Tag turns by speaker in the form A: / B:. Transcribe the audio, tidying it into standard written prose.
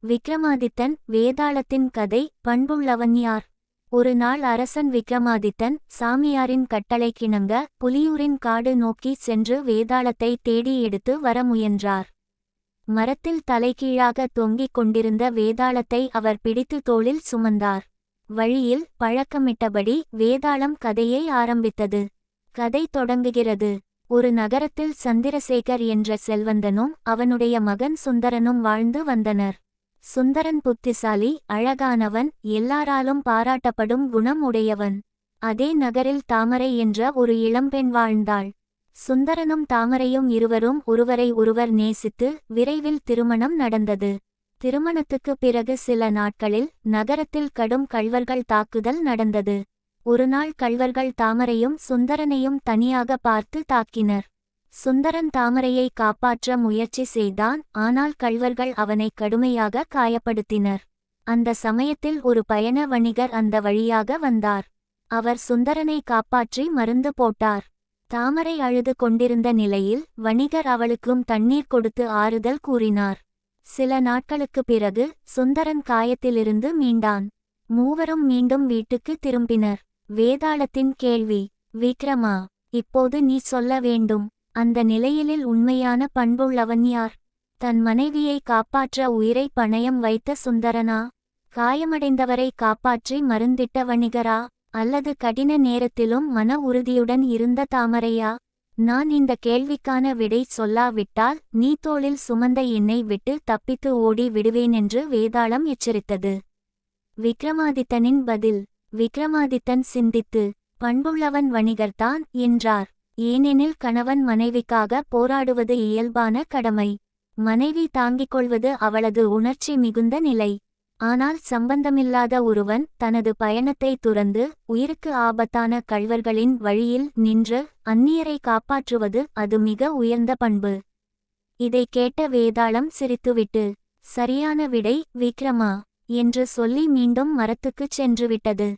A: விக்ரமாதித்தன் வேதாளத்தின் கதை. பண்புள்ளவன் யார்? ஒரு நாள் அரசன் விக்ரமாதித்தன் சாமியாரின் கட்டளைக்கிணங்க புலியூரின் காடு நோக்கி சென்று வேதாளத்தை தேடி எடுத்து வர முயன்றார். மரத்தில் தலைகீழாக தொங்கிக் கொண்டிருந்த வேதாளத்தை அவர் பிடித்து தோளில் சுமந்தார். வழியில் பழக்கமிட்டபடி வேதாளம் கதையை ஆரம்பித்தது. கதை தொடங்குகிறது. ஒரு நகரத்தில் சந்திரசேகர் என்ற செல்வந்தனும் அவனுடைய மகன் சுந்தரனும் வாழ்ந்து வந்தனர். சுந்தரன் புத்திசாலி, அழகானவன், எல்லாராலும் பாராட்டப்படும் குணம் உடையவன். அதே நகரில் தாமரை என்ற ஒரு இளம்பெண் வாழ்ந்தாள். சுந்தரனும் தாமரையும் இருவரும் ஒருவரை ஒருவர் நேசித்து விரைவில் திருமணம் நடந்தது. திருமணத்துக்கு பிறகு சில நாட்களில் நகரத்தில் கடும் கள்வர்கள் தாக்குதல் நடந்தது. ஒருநாள் கள்வர்கள் தாமரையும் சுந்தரனையும் தனியாக பார்த்து தாக்கினர். சுந்தரன் தாமரையை காப்பாற்ற முயற்சி செய்தான். ஆனால் கள்வர்கள் அவனை கடுமையாக காயப்படுத்தினர். அந்த சமயத்தில் ஒரு பயண வணிகர் அந்த வழியாக வந்தார். அவர் சுந்தரனை காப்பாற்றி மருந்து போட்டார். தாமரை அழுது கொண்டிருந்த நிலையில் வணிகர் அவளுக்கும் தண்ணீர் கொடுத்து ஆறுதல் கூறினார். சில நாட்களுக்கு பிறகு சுந்தரன் காயத்திலிருந்து மீண்டான். மூவரும் மீண்டும் வீட்டுக்கு திரும்பினர். வேதாளத்தின் கேள்வி: விக்ரமா, இப்போது நீ சொல்ல வேண்டும், அந்த நிலையிலில் உண்மையான பண்புள்ளவன் யார்? தன் மனைவியை காப்பாற்ற உயிரை பணயம் வைத்த சுந்தரனா? காயமடைந்தவரை காப்பாற்றி மருந்திட்ட வணிகரா? அல்லது கடின நேரத்திலும் மன உறுதியுடன் இருந்த தாமரையா? நான் இந்த கேள்விக்கான விடை சொல்லாவிட்டால் நீ தோளில் சுமந்த என்னை விட்டு தப்பித்து ஓடி விடுவேனென்று வேதாளம் எச்சரித்தது. விக்ரமாதித்தனின் பதில். விக்ரமாதித்தன் சிந்தித்து, பண்புள்ளவன் வணிகர்தான் என்றார். ஏனெனில் கணவன் மனைவிக்காக போராடுவது இயல்பான கடமை. மனைவி தாங்கிக் கொள்வது அவளது உணர்ச்சி மிகுந்த நிலை. ஆனால் சம்பந்தமில்லாத ஒருவன் தனது பயணத்தை துறந்து உயிருக்கு ஆபத்தான கள்வர்களின் வழியில் நின்று அந்நியரை காப்பாற்றுவது அது மிக உயர்ந்த பண்பு. இதை கேட்ட வேதாளம் சிரித்துவிட்டு, சரியான விடை விக்ரமா என்று சொல்லி மீண்டும் மரத்துக்குச் சென்றுவிட்டது.